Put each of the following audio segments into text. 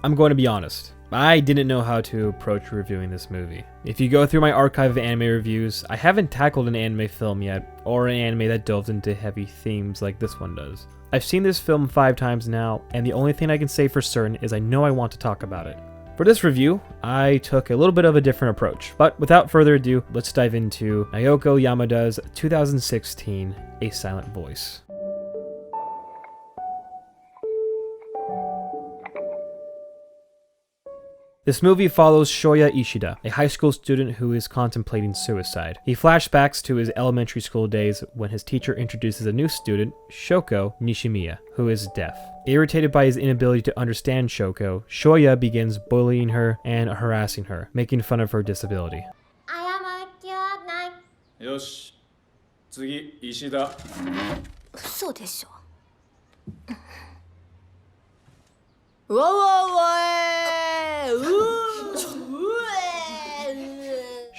I'm going to be honest. I didn't know how to approach reviewing this movie. If you go through my archive of anime reviews, I haven't tackled an anime film yet, or an anime that delves into heavy themes like this one does. I've seen this film 5 times now, and the only thing I can say for certain is I know I want to talk about it. For this review, I took a little bit of a different approach, but without further ado, let's dive into Naoko Yamada's 2016 A Silent Voice. This movie follows Shoya Ishida, a high school student who is contemplating suicide. He flashbacks to his elementary school days when his teacher introduces a new student, Shoko Nishimiya, who is deaf. Irritated by his inability to understand Shoko, Shoya begins bullying her and harassing her, making fun of her disability. よし、次、石田。嘘でしょ。わわわ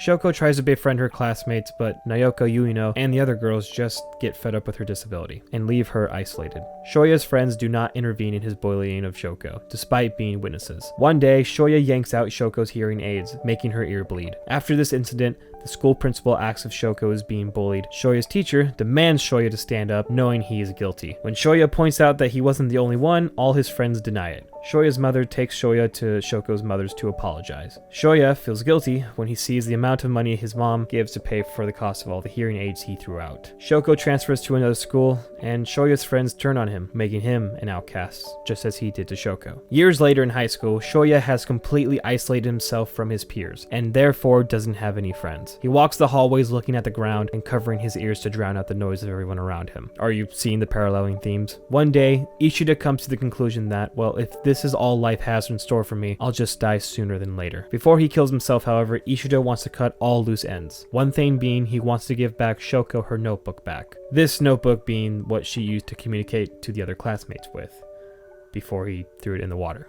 Shoko tries to befriend her classmates, but Naoko Yuino and the other girls just get fed up with her disability and leave her isolated. Shoya's friends do not intervene in his bullying of Shoko, despite being witnesses. One day, Shoya yanks out Shoko's hearing aids, making her ear bleed. After this incident, the school principal asks if Shoko is being bullied. Shoya's teacher demands Shoya to stand up, knowing he is guilty. When Shoya points out that he wasn't the only one, all his friends deny it. Shoya's mother takes Shoya to Shoko's mother's to apologize. Shoya feels guilty when he sees the amount of money his mom gives to pay for the cost of all the hearing aids he threw out. Shoko transfers to another school, and Shoya's friends turn on him, making him an outcast, just as he did to Shoko. Years later in high school, Shoya has completely isolated himself from his peers, and therefore doesn't have any friends. He walks the hallways looking at the ground and covering his ears to drown out the noise of everyone around him. Are you seeing the paralleling themes? One day, Ishida comes to the conclusion that, well, if this is all life has in store for me, I'll just die sooner than later. Before he kills himself, however, Ishida wants to cut all loose ends. One thing being, he wants to give back Shoko her notebook back. This notebook being what she used to communicate to the other classmates with, before he threw it in the water.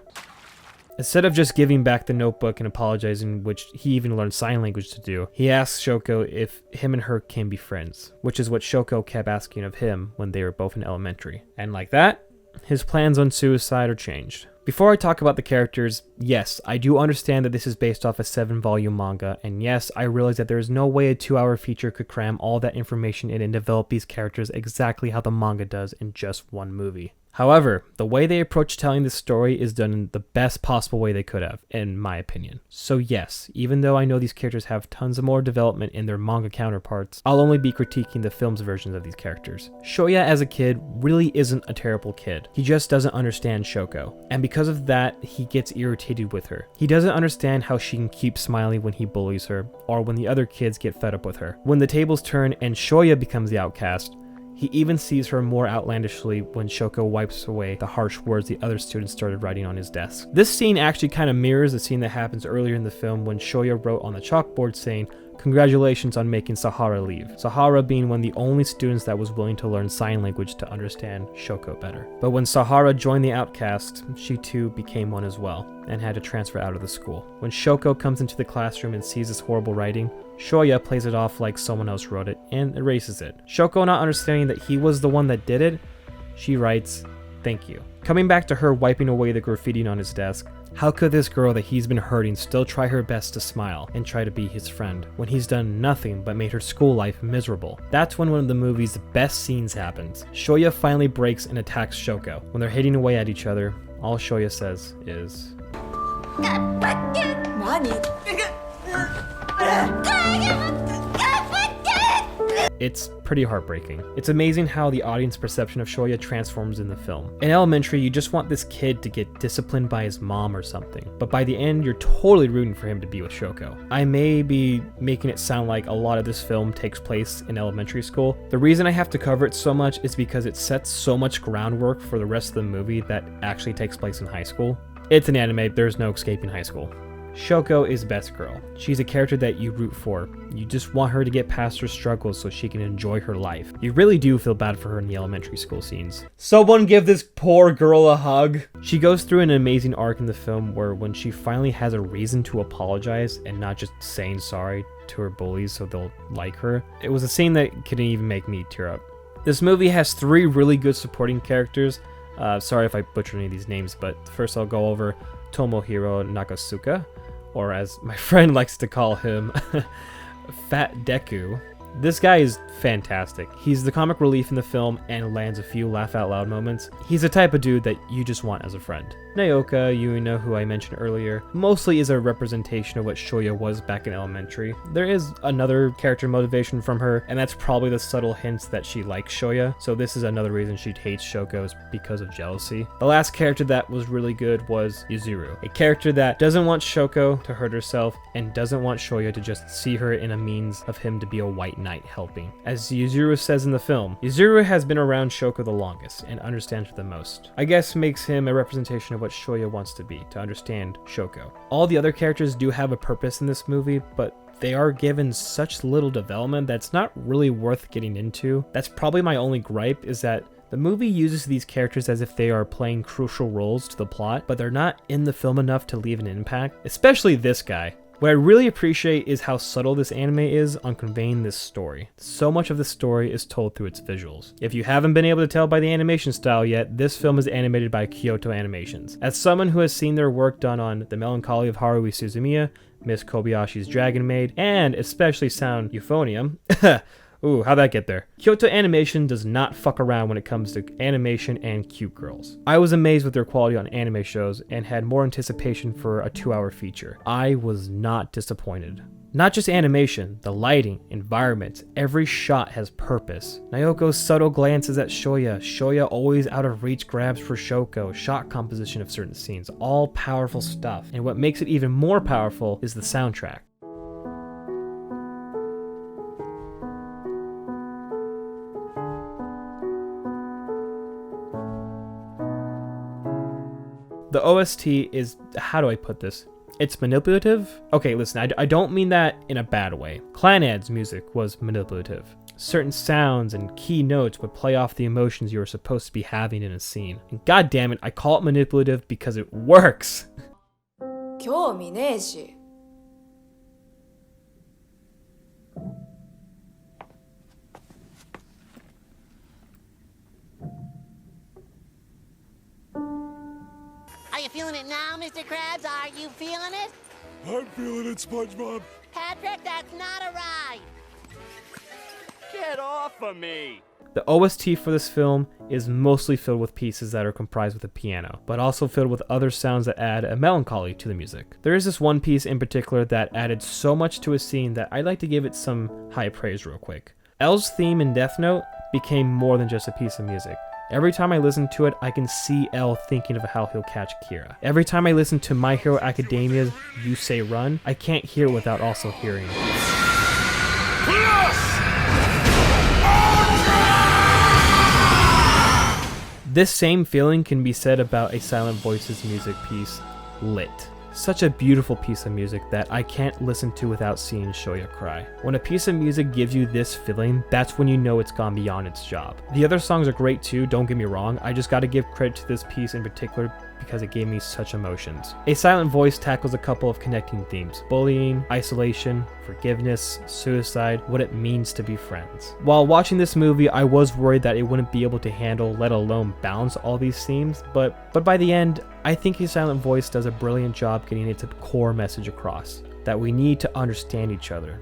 Instead of just giving back the notebook and apologizing, which he even learned sign language to do, he asks Shoko if him and her can be friends, which is what Shoko kept asking of him when they were both in elementary. And like that, his plans on suicide are changed. Before I talk about the characters, yes, I do understand that this is based off a 7-volume manga, and yes, I realize that there is no way a 2-hour feature could cram all that information in and develop these characters exactly how the manga does in just one movie. However, the way they approach telling this story is done in the best possible way they could have, in my opinion. So yes, even though I know these characters have tons of more development in their manga counterparts, I'll only be critiquing the film's versions of these characters. Shoya as a kid really isn't a terrible kid. He just doesn't understand Shoko, and because of that, he gets irritated with her. He doesn't understand how she can keep smiling when he bullies her, or when the other kids get fed up with her. When the tables turn and Shoya becomes the outcast, he even sees her more outlandishly when Shoko wipes away the harsh words the other students started writing on his desk. This scene actually kind of mirrors the scene that happens earlier in the film when Shoya wrote on the chalkboard saying, "Congratulations on making Sahara leave." Sahara being one of the only students that was willing to learn sign language to understand Shoko better. But when Sahara joined the outcast, she too became one as well, and had to transfer out of the school. When Shoko comes into the classroom and sees this horrible writing, Shoya plays it off like someone else wrote it and erases it. Shoko not understanding that he was the one that did it, she writes, "Thank you." Coming back to her wiping away the graffiti on his desk, how could this girl that he's been hurting still try her best to smile and try to be his friend when he's done nothing but made her school life miserable? That's when one of the movie's best scenes happens. Shoya finally breaks and attacks Shoko. When they're hitting away at each other, all Shoya says is, it's pretty heartbreaking. It's amazing how the audience perception of Shoya transforms in the film. In elementary, you just want this kid to get disciplined by his mom or something, but by the end, you're totally rooting for him to be with Shoko. I may be making it sound like a lot of this film takes place in elementary school. The reason I have to cover it so much is because it sets so much groundwork for the rest of the movie that actually takes place in high school. It's an anime, there's no escaping high school. Shoko is best girl. She's a character that you root for. You just want her to get past her struggles so she can enjoy her life. You really do feel bad for her in the elementary school scenes. Someone give this poor girl a hug. She goes through an amazing arc in the film where when she finally has a reason to apologize and not just saying sorry to her bullies so they'll like her, it was a scene that couldn't even make me tear up. This movie has 3 really good supporting characters. Sorry if I butcher any of these names, but first I'll go over Tomohiro Nakasuka, or as my friend likes to call him, Fat Deku. This guy is fantastic. He's the comic relief in the film and lands a few laugh out loud moments. He's the type of dude that you just want as a friend. Naoka Yuino, who I mentioned earlier, mostly is a representation of what Shoya was back in elementary. There is another character motivation from her, and that's probably the subtle hints that she likes Shoya, so this is another reason she hates Shoko is because of jealousy. The last character that was really good was Yuzuru, a character that doesn't want Shoko to hurt herself and doesn't want Shoya to just see her in a means of him to be a white knight helping. As Yuzuru says in the film, Yuzuru has been around Shoko the longest and understands her the most. I guess makes him a representation of what Shoya wants to be, to understand Shoko. All the other characters do have a purpose in this movie, but they are given such little development that's not really worth getting into. That's probably my only gripe, is that the movie uses these characters as if they are playing crucial roles to the plot, but they're not in the film enough to leave an impact, especially this guy. What I really appreciate is how subtle this anime is on conveying this story. So much of the story is told through its visuals. If you haven't been able to tell by the animation style yet, this film is animated by Kyoto Animations. As someone who has seen their work done on The Melancholy of Haruhi Suzumiya, Miss Kobayashi's Dragon Maid, and especially Sound Euphonium, ooh, how'd that get there? Kyoto Animation does not fuck around when it comes to animation and cute girls. I was amazed with their quality on anime shows and had more anticipation for a 2-hour feature. I was not disappointed. Not just animation, the lighting, environments, every shot has purpose. Naoko's subtle glances at Shoya, Shoya always out of reach grabs for Shoko, shot composition of certain scenes, all powerful stuff. And what makes it even more powerful is the soundtrack. The OST is, how do I put this? It's manipulative? Okay, listen, I don't mean that in a bad way. Clanad's music was manipulative. Certain sounds and key notes would play off the emotions you were supposed to be having in a scene. And god damn it, I call it manipulative because it works! 興味ねえし Are you feeling it now, Mr. Krabs? Are you feeling it? I'm feeling it, SpongeBob. Patrick, that's not a ride. Get off of me. The OST for this film is mostly filled with pieces that are comprised with a piano, but also filled with other sounds that add a melancholy to the music. There is this one piece in particular that added so much to a scene that I'd like to give it some high praise real quick. L's theme in Death Note became more than just a piece of music. Every time I listen to it, I can see L thinking of how he'll catch Kira. Every time I listen to My Hero Academia's You Say Run, I can't hear it without also hearing This same feeling can be said about a Silent Voices music piece, Lit. Such a beautiful piece of music that I can't listen to without seeing Shoya cry. When a piece of music gives you this feeling, that's when you know it's gone beyond its job. The other songs are great too, don't get me wrong, I just gotta give credit to this piece in particular because it gave me such emotions. A Silent Voice tackles a couple of connecting themes: bullying, isolation, forgiveness, suicide, what it means to be friends. While watching this movie, I was worried that it wouldn't be able to handle, let alone balance all these themes, but by the end, I think A Silent Voice does a brilliant job getting its core message across, that we need to understand each other,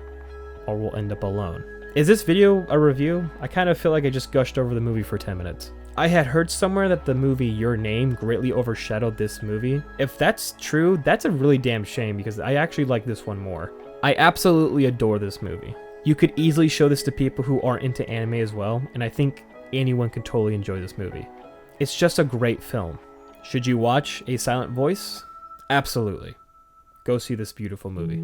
or we'll end up alone. Is this video a review? I kind of feel like I just gushed over the movie for 10 minutes. I had heard somewhere that the movie Your Name greatly overshadowed this movie. If that's true, that's a really damn shame because I actually like this one more. I absolutely adore this movie. You could easily show this to people who aren't into anime as well, and I think anyone could totally enjoy this movie. It's just a great film. Should you watch A Silent Voice? Absolutely. Go see this beautiful movie.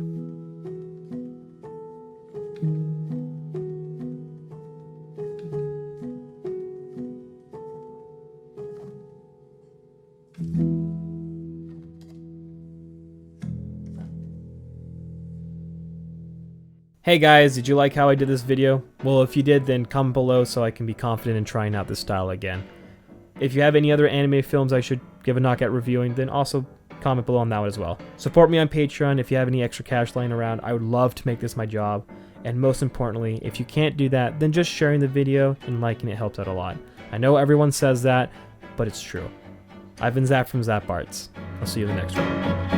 Hey guys, did you like how I did this video? Well, if you did, then comment below so I can be confident in trying out this style again. If you have any other anime films I should give a knock at reviewing, then also comment below on that one as well. Support me on Patreon if you have any extra cash laying around. I would love to make this my job. And most importantly, if you can't do that, then just sharing the video and liking it helps out a lot. I know everyone says that, but it's true. I've been Zach from Zap Arts. I'll see you in the next one.